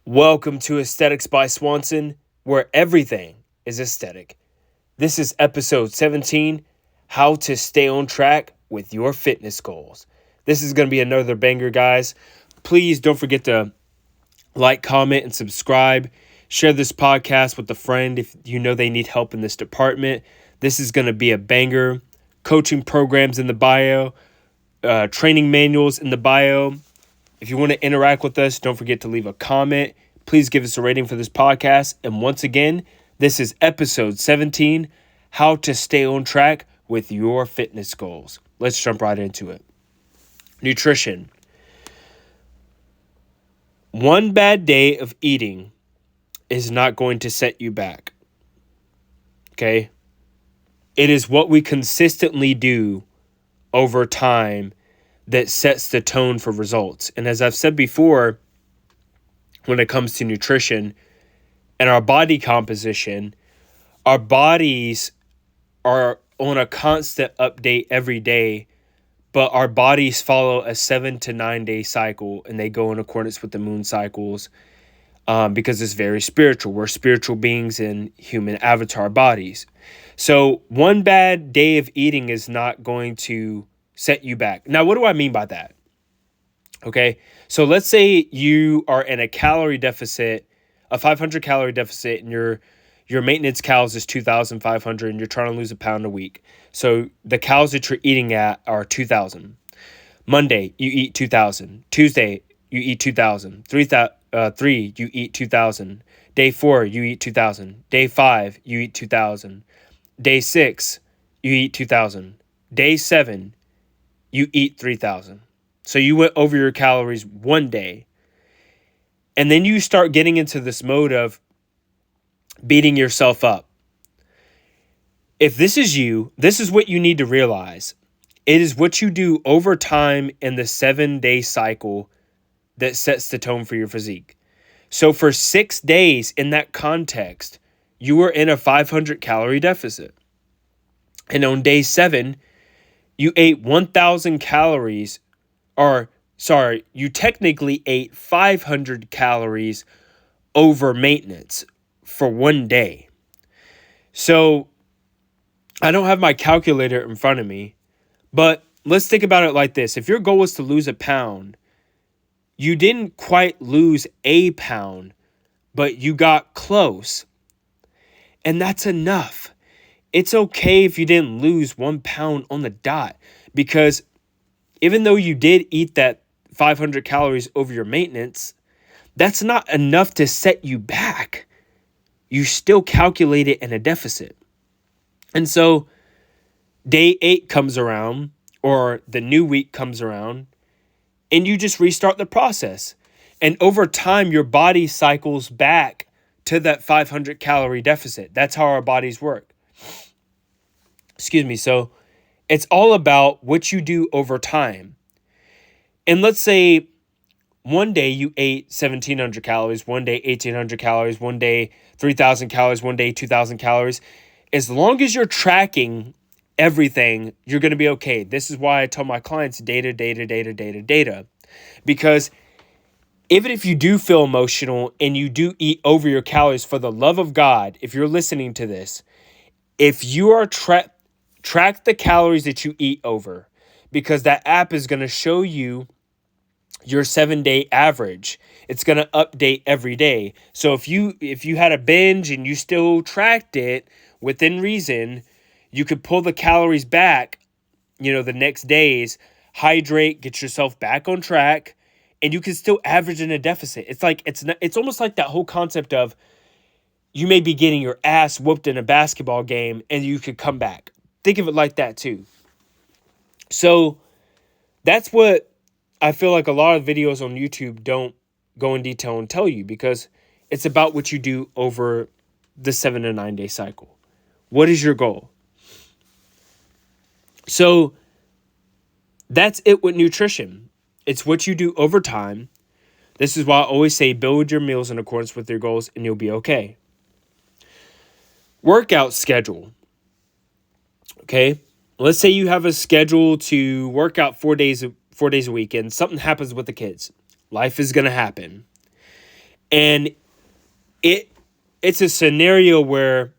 Welcome to Aesthetics by Swanson, where everything is aesthetic. This is episode 17, How to Stay on Track with Your Fitness Goals. This is going to be another banger, guys. Please don't forget to like, comment, and subscribe. Share this podcast with a friend if you know they need help in this department. This is going to be a banger. Coaching programs in the bio, training manuals in the bio. If you want to interact with us, don't forget to leave a comment. Please give us a rating for this podcast. And once again, this is episode 17, How to Stay on Track with Your Fitness Goals. Let's jump right into it. Nutrition. One bad day of eating is not going to set you back. Okay? It is what we consistently do over time that sets the tone for results. And as I've said before, when it comes to nutrition and our body composition, our bodies are on a constant update every day, but our bodies follow a 7 to 9 day cycle, and they go in accordance with the moon cycles because it's very spiritual. We're spiritual beings in human avatar bodies. So one bad day of eating is not going to set you back. Now, what do I mean by that? Okay, so let's say you are in a calorie deficit, a 500 calorie deficit, and your maintenance calories is 2,500, and you're trying to lose a pound a week. So the calories that you're eating at are 2,000. Monday, you eat 2,000. Tuesday, you eat 2,000. 3, you eat 2,000. Day 4, you eat 2,000. Day 5, you eat 2,000. Day 6, you eat 2,000. Day 7, you eat 3,000. So you went over your calories one day. And then you start getting into this mode of beating yourself up. If this is you, this is what you need to realize. It is what you do over time in the 7-day cycle that sets the tone for your physique. So for 6 days in that context, you were in a 500 calorie deficit. And on day 7, you ate 1,000 calories, you technically ate 500 calories over maintenance for one day. So I don't have my calculator in front of me, but let's think about it like this. If your goal was to lose a pound, you didn't quite lose a pound, but you got close. And that's enough. It's okay if you didn't lose 1 pound on the dot, because even though you did eat that 500 calories over your maintenance, that's not enough to set you back. You still calculate it in a deficit. And so day 8 comes around, or the new week comes around, and you just restart the process. And over time, your body cycles back to that 500 calorie deficit. That's how our bodies work. So it's all about what you do over time. And let's say one day you ate 1,700 calories, one day 1,800 calories, one day 3,000 calories, one day 2,000 calories. As long as you're tracking everything, you're going to be okay. This is why I tell my clients data. Because even if you do feel emotional and you do eat over your calories, for the love of God, if you're listening to this, if you are track the calories that you eat over, because that app is going to show you your 7-day average. It's going to update every day. So if you had a binge and you still tracked it within reason, you could pull the calories back, the next days, hydrate, get yourself back on track, and you can still average in a deficit. It's almost like that whole concept of you may be getting your ass whooped in a basketball game and you could come back. Think of it like that too. So that's what I feel like a lot of videos on YouTube don't go in detail and tell you, because it's about what you do over the 7 to 9 day cycle. What is your goal? So that's it with nutrition. It's what you do over time. This is why I always say build your meals in accordance with your goals and you'll be okay. Workout schedule. Okay, let's say you have a schedule to work out 4 days a week, and something happens with the kids. Life is going to happen. And it's a scenario where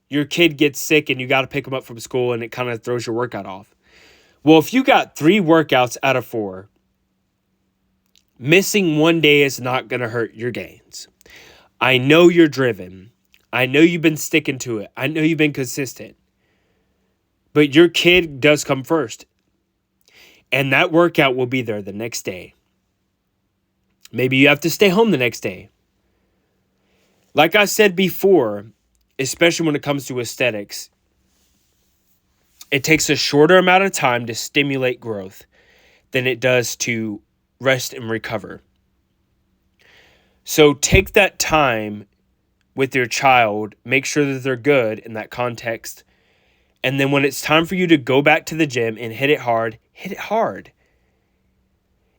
your kid gets sick and you got to pick them up from school, and it kind of throws your workout off. Well, if you got 3 workouts out of 4, missing one day is not going to hurt your gains. I know you're driven. I know you've been sticking to it. I know you've been consistent. But your kid does come first. And that workout will be there the next day. Maybe you have to stay home the next day. Like I said before, especially when it comes to aesthetics, it takes a shorter amount of time to stimulate growth than it does to rest and recover. So take that time with your child, make sure that they're good in that context. And then when it's time for you to go back to the gym and hit it hard, hit it hard.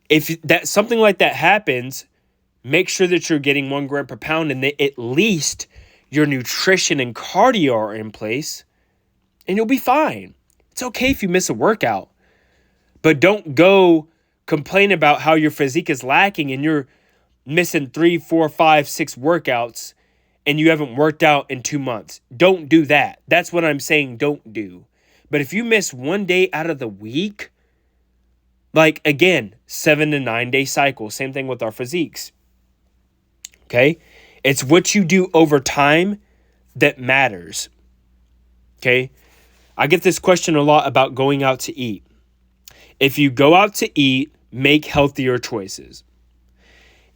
If that something like that happens, make sure that you're getting 1 gram per pound and that at least your nutrition and cardio are in place, and you'll be fine. It's okay if you miss a workout, but don't go complain about how your physique is lacking and you're missing 3, 4, 5, 6 workouts and you haven't worked out in 2 months. Don't do that. That's what I'm saying don't do. But if you miss 1 day out of the week, like again, 7 to 9 day cycle, same thing with our physiques. Okay? It's what you do over time that matters. Okay? I get this question a lot about going out to eat. If you go out to eat, make healthier choices.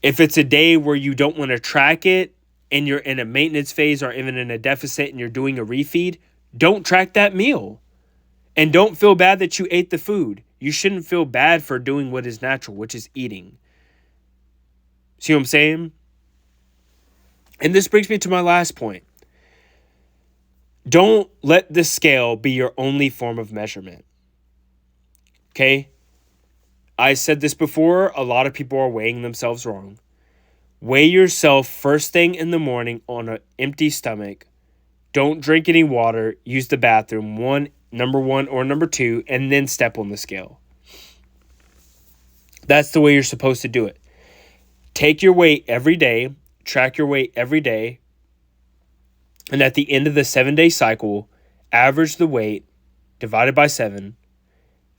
If it's a day where you don't want to track it and you're in a maintenance phase or even in a deficit and you're doing a refeed, don't track that meal. And don't feel bad that you ate the food. You shouldn't feel bad for doing what is natural, which is eating. See what I'm saying? And this brings me to my last point. Don't let the scale be your only form of measurement. Okay? I said this before, a lot of people are weighing themselves wrong. Weigh yourself first thing in the morning on an empty stomach. Don't drink any water. Use the bathroom, number 1 or number 2, and then step on the scale. That's the way you're supposed to do it. Take your weight every day. Track your weight every day. And at the end of the 7-day cycle, average the weight divided by 7.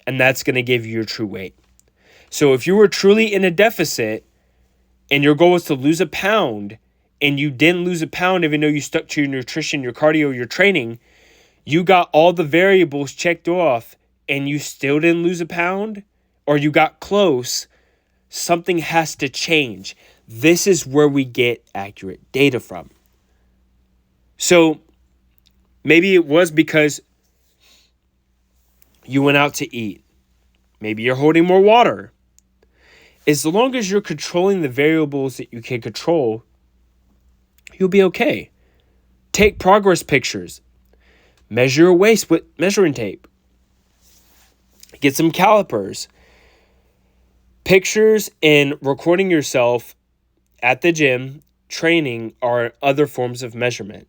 And that's going to give you your true weight. So if you were truly in a deficit and your goal was to lose a pound and you didn't lose a pound even though you stuck to your nutrition, your cardio, your training, you got all the variables checked off and you still didn't lose a pound or you got close, something has to change. This is where we get accurate data from. So maybe it was because you went out to eat. Maybe you're holding more water. As long as you're controlling the variables that you can control, you'll be okay. Take progress pictures. Measure your waist with measuring tape. Get some calipers. Pictures and recording yourself at the gym, training, are other forms of measurement.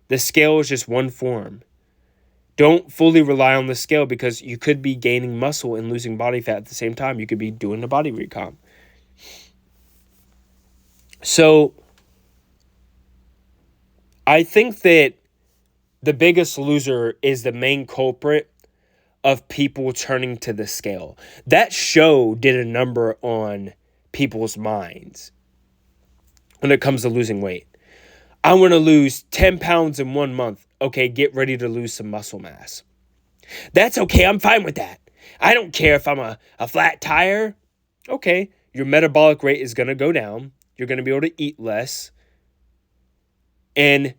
The scale is just one form. Don't fully rely on the scale because you could be gaining muscle and losing body fat at the same time. You could be doing a body recomp. So I think that the Biggest Loser is the main culprit of people turning to the scale. That show did a number on people's minds when it comes to losing weight. I want to lose 10 pounds in 1 month. Okay, get ready to lose some muscle mass. That's okay. I'm fine with that. I don't care if I'm a flat tire. Okay, your metabolic rate is going to go down. You're going to be able to eat less. And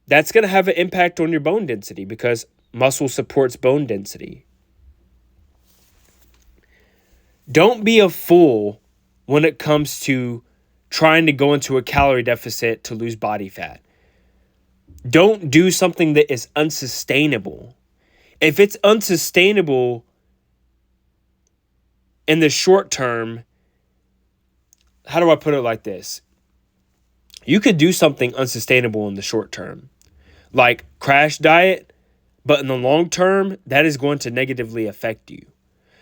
that's going to have an impact on your bone density because muscle supports bone density. Don't be a fool when it comes to trying to go into a calorie deficit to lose body fat. Don't do something that is unsustainable. If it's unsustainable in the short term, how do I put it like this? You could do something unsustainable in the short term, like crash diet, but in the long term, that is going to negatively affect you.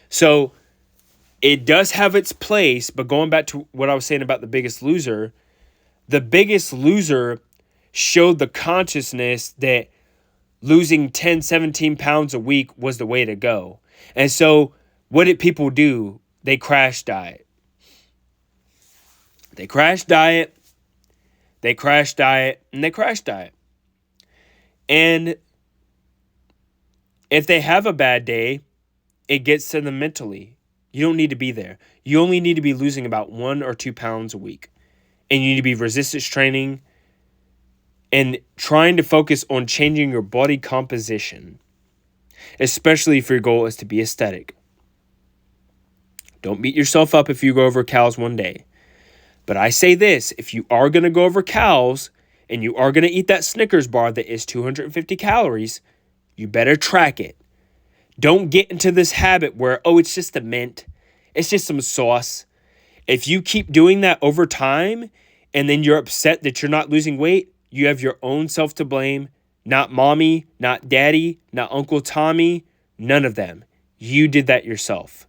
So It does have its place, but going back to what I was saying about the Biggest Loser showed the consciousness that losing 10, 17 pounds a week was the way to go. And so what did people do? They crash diet. They crash diet. They crash diet. And they crash diet. And if they have a bad day, it gets to them mentally. You don't need to be there. You only need to be losing about 1 or 2 pounds a week. And you need to be resistance training and trying to focus on changing your body composition, especially if your goal is to be aesthetic. Don't beat yourself up if you go over calories one day. But I say this, if you are going to go over calories and you are going to eat that Snickers bar that is 250 calories, you better track it. Don't get into this habit where, oh, it's just a mint. It's just some sauce. If you keep doing that over time and then you're upset that you're not losing weight, you have your own self to blame. Not mommy, not daddy, not Uncle Tommy, none of them. You did that yourself.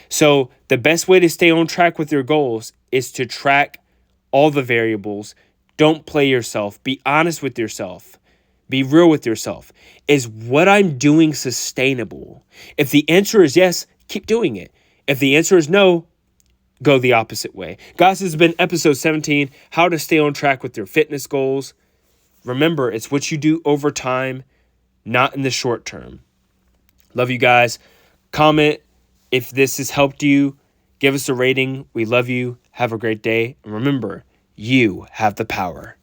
So the best way to stay on track with your goals is to track all the variables. Don't play yourself. Be honest with yourself. Be real with yourself. Is what I'm doing sustainable? If the answer is yes, keep doing it. If the answer is no, go the opposite way. Guys, this has been episode 17, how to stay on track with your fitness goals. Remember, it's what you do over time, not in the short term. Love you guys. Comment if this has helped you. Give us a rating. We love you. Have a great day. And remember, you have the power.